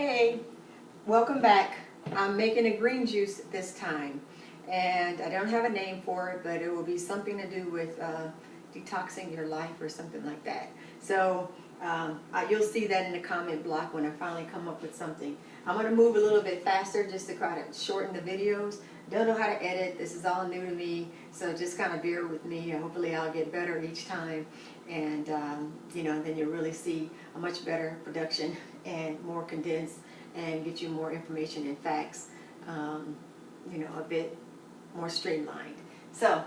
Hey, welcome back. I'm making a green juice this time, and I don't have a name for it, but it will be something to do with detoxing your life or something like that. So you'll see that in the comment block when I finally come up with something. I'm going to move a little bit faster just to try to shorten the videos. Don't know how to edit. This is all new to me, so just kind of bear with me. Hopefully I'll get better each time, and then you'll really see a much better production and more condensed and get you more information and facts, a bit more streamlined. So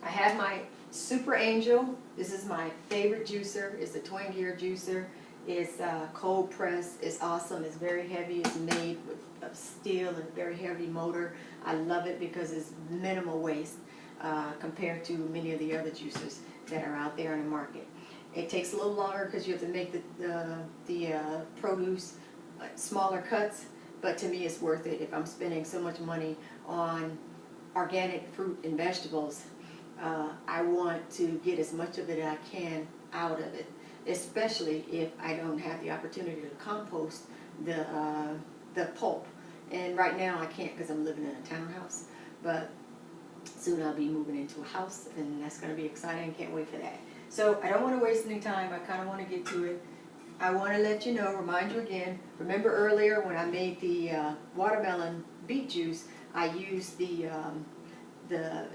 I have my Super Angel. This is my favorite juicer. It's a twin gear juicer. It's cold press. It's awesome. It's very heavy. It's made of steel and very heavy motor. I love it because it's minimal waste compared to many of the other juicers that are out there in the market. It takes a little longer because you have to make the produce smaller cuts, but to me it's worth it. If I'm spending so much money on organic fruit and vegetables, I want to get as much of it as I can out of it, especially if I don't have the opportunity to compost the pulp. And right now I can't because I'm living in a townhouse, but soon I'll be moving into a house, and that's going to be exciting. Can't wait for that. So I don't want to waste any time. I kind of want to get to it. I want to let you know, remind you again, remember earlier when I made the watermelon beet juice, I used the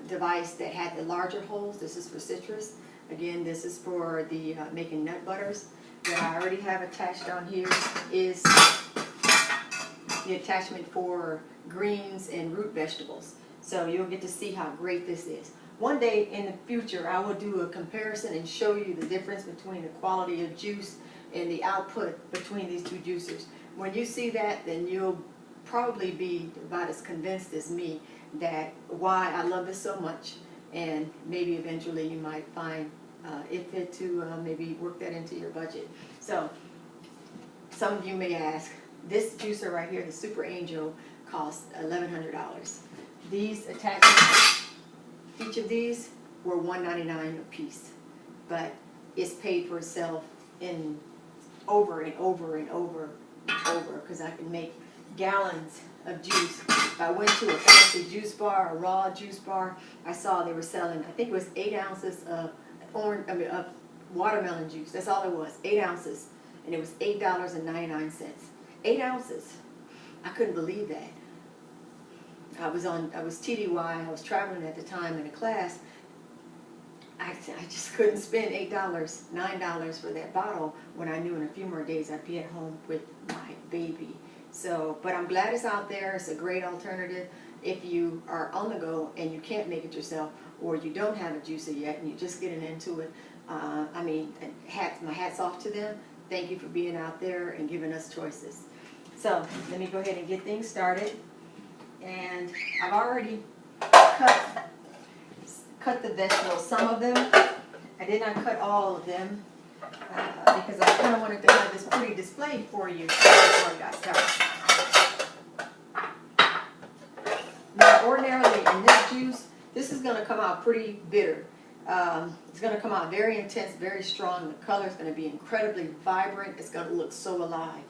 device that had the larger holes. This is for citrus. Again, this is for the making nut butters. What I already have attached on here is the attachment for greens and root vegetables. So you'll get to see how great this is. One day in the future, I will do a comparison and show you the difference between the quality of juice and the output between these two juicers. When you see that, then you'll probably be about as convinced as me that why I love this so much, and maybe eventually you might find it fit to maybe work that into your budget. So some of you may ask, this juicer right here, the Super Angel, costs $1,100. These attachments, each of these were $1.99 a piece, but it's paid for itself in over and over and over and over, because I can make gallons of juice. If I went to a fancy juice bar, a raw juice bar, I saw they were selling, I think it was 8 ounces of of watermelon juice. That's all it was, 8 ounces, and it was $8.99. 8 ounces. I couldn't believe that. I was TDY, I was traveling at the time in a class. I just couldn't spend $8, $9 for that bottle when I knew in a few more days I'd be at home with my baby. So, but I'm glad it's out there. It's a great alternative if you are on the go and you can't make it yourself, or you don't have a juicer yet and you're just getting into it. My hat's off to them. Thank you for being out there and giving us choices. So let me go ahead and get things started. And I've already cut the vegetables, some of them. I did not cut all of them because I kind of wanted to have this pretty display for you before I got started. Now, ordinarily in this juice, this is going to come out pretty bitter. It's going to come out very intense, very strong. The color is going to be incredibly vibrant. It's going to look so alive.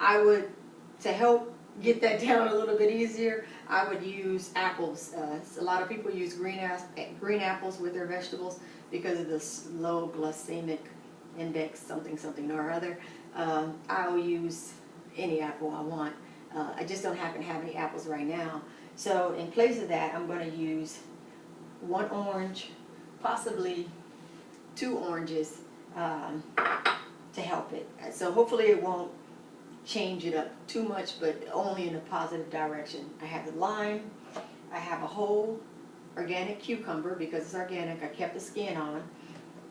To help get that down a little bit easier, I would use apples. A lot of people use green apples with their vegetables because of this low glycemic index, something or other. I'll use any apple I want. I just don't happen to have any apples right now. So in place of that, I'm going to use 1 orange, possibly 2 oranges to help it. So hopefully it won't change it up too much, but only in a positive direction. I have the lime, I have a whole organic cucumber because it's organic, I kept the skin on,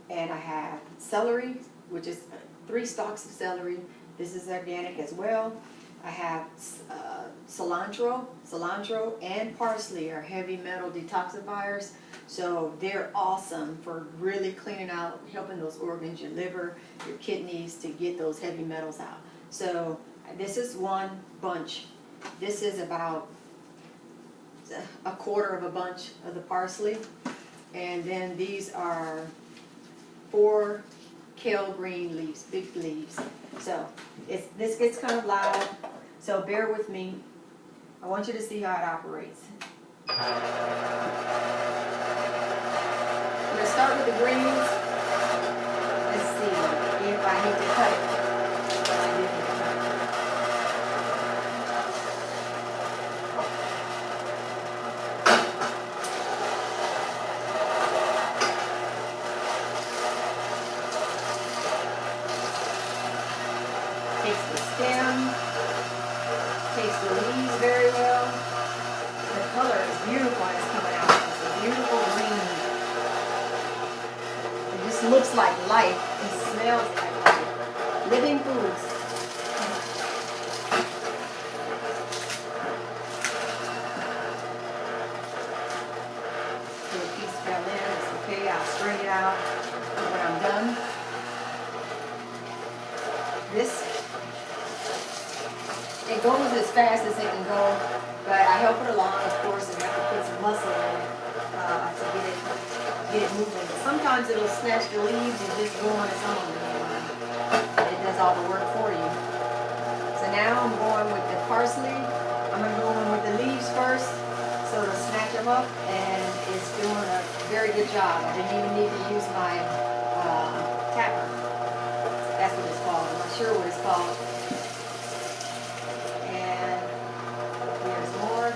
and I have celery, which is 3 stalks of celery. This is organic as well. I have cilantro and parsley are heavy metal detoxifiers, so they're awesome for really cleaning out, helping those organs, your liver, your kidneys, to get those heavy metals out. So this is 1 bunch. This is about a quarter of a bunch of the parsley. And then these are 4 kale green leaves, big leaves. So this gets kind of loud, so bear with me. I want you to see how it operates. I'm going to start with the greens. Let's see if I need to cut it. Takes the stem, takes the leaves very well. The color is beautiful and it's coming out. It's a beautiful green. It just looks like life and smells like life. Living foods. Little piece fell in. It's okay. I'll strain it out when I'm done. It goes as fast as it can go, but I help it along, of course, and have to put some muscle in it to get it moving. But sometimes it'll snatch the leaves and just go on its own. It does all the work for you. So now I'm going with the parsley. I'm going to go in with the leaves first, so it'll snatch them up, and it's doing a very good job. I didn't even need to use my tapper. That's what it's called. I'm not sure what it's called.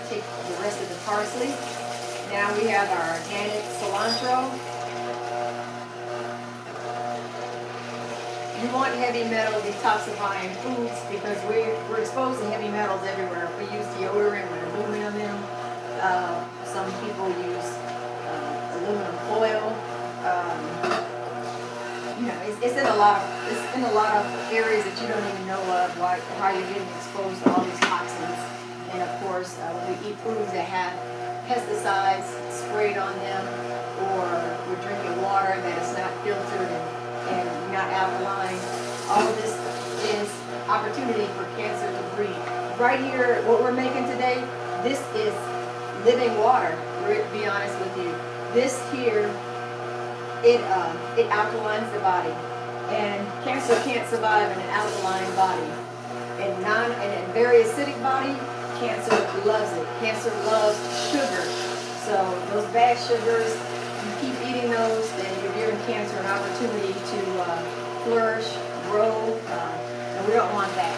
Take the rest of the parsley. Now we have our organic cilantro. You want heavy metal detoxifying foods because we're exposed to heavy metals everywhere. We use deodorant with aluminum in them. Some people use aluminum foil. You know, it's in a lot of areas that you don't even know of how you're getting exposed to all these toxins. And of course, when we eat foods that have pesticides sprayed on them, or we're drinking water that is not filtered and not alkaline, all of this is opportunity for cancer to breed. Right here, what we're making today, this is living water, to be honest with you. This here, it alkalines the body. And cancer can't survive in an alkaline body. And a very acidic body, cancer loves it. Cancer loves sugar. So those bad sugars, you keep eating those, then you're giving cancer an opportunity to flourish, grow, and we don't want that.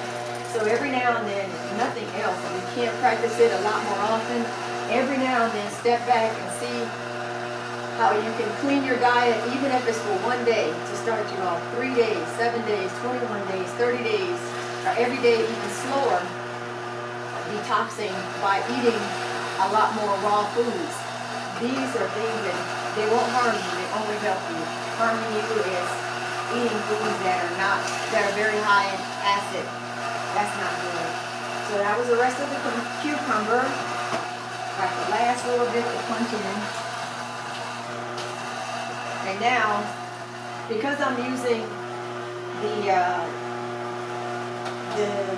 So every now and then, nothing else. We can't practice it a lot more often. Every now and then, step back and see how you can clean your diet, even if it's for one day, to start you off. 3 days, 7 days, 21 days, 30 days, or every day even slower. Detoxing by eating a lot more raw foods. These are things that they won't harm you, they only help you. Harming you is eating foods that are very high in acid. That's not good. So that was the rest of the cucumber. Got the last little bit to punch in. And now, because I'm using the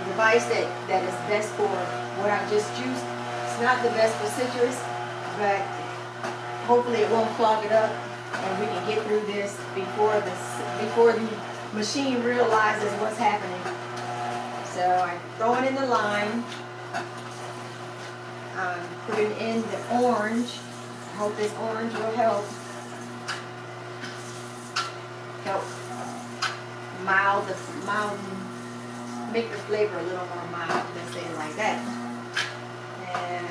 device that is best for what I just juiced. It's not the best for citrus, but hopefully it won't clog it up and we can get through this before the machine realizes what's happening. So I'm throwing in the lime. I'm putting in the orange. I hope this orange will help make the flavor a little more mild, let's say it like that. And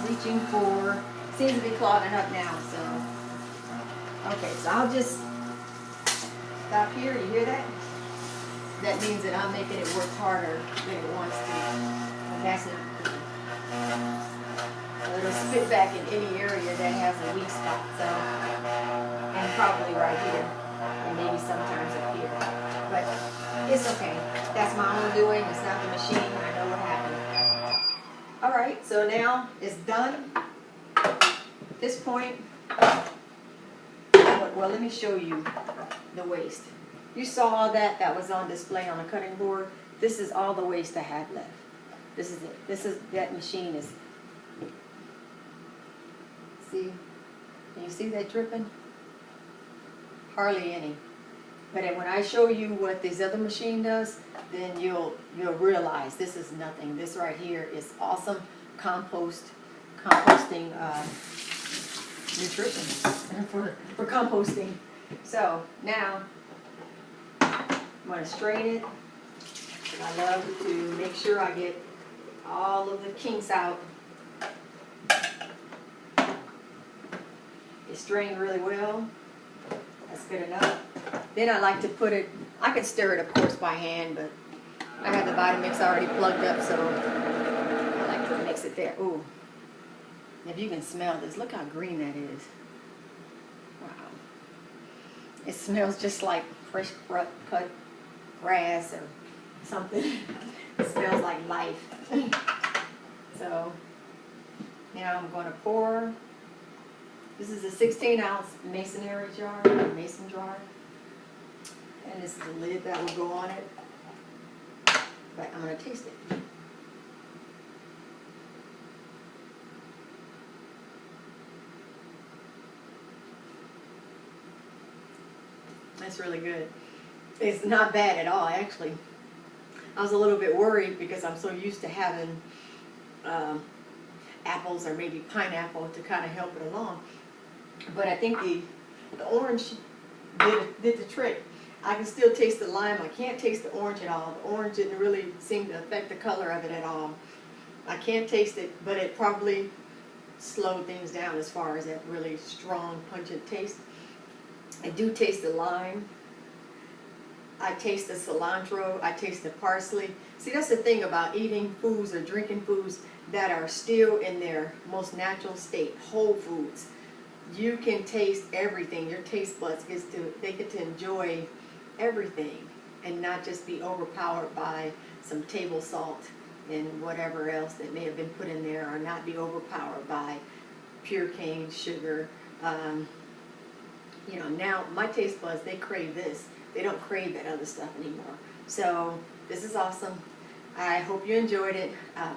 reaching for, seems to be clogging up now, so. Okay, so I'll just stop here, you hear that? That means that I'm making it work harder than it wants to. And that's not good. So it'll spit back in any area that has a weak spot, so. And probably right here, and maybe sometimes up here. But it's okay. That's my own doing. It's not the machine. I know what happened. All right, so now it's done. At this point, well, let me show you the waste. You saw all that was on display on the cutting board. This is all the waste I have left. This is it. That machine is. See? Can you see that dripping? Hardly any. But when I show you what this other machine does, then you'll realize this is nothing. This right here is awesome composting nutrition for composting. So now I'm going to strain it. I love to make sure I get all of the kinks out. It's strained really well. That's good enough. Then I like to put it, I can stir it of course by hand, but I have the Vitamix already plugged up, so I like to mix it there. Ooh, if you can smell this, look how green that is. Wow. It smells just like fresh cut grass or something. It smells like life. So now I'm going to pour. This is a 16-ounce mason jar, and this is the lid that will go on it. But I'm going to taste it. That's really good. It's not bad at all, actually. I was a little bit worried because I'm so used to having apples or maybe pineapple to kind of help it along. But I think the orange did the trick. I can still taste the lime. I can't taste the orange at all. The orange didn't really seem to affect the color of it at all. I can't taste it, but it probably slowed things down as far as that really strong, pungent taste. I do taste the lime. I taste the cilantro. I taste the parsley. See, that's the thing about eating foods or drinking foods that are still in their most natural state, whole foods. You can taste everything. Your taste buds they get to enjoy everything and not just be overpowered by some table salt and whatever else that may have been put in there, or not be overpowered by pure cane sugar. You know, now my taste buds, they crave this. They don't crave that other stuff anymore. So this is awesome. I hope you enjoyed it.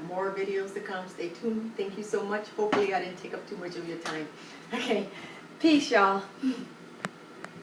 More videos to come. Stay tuned. Thank you so much. Hopefully I didn't take up too much of your time. Okay. Peace, y'all.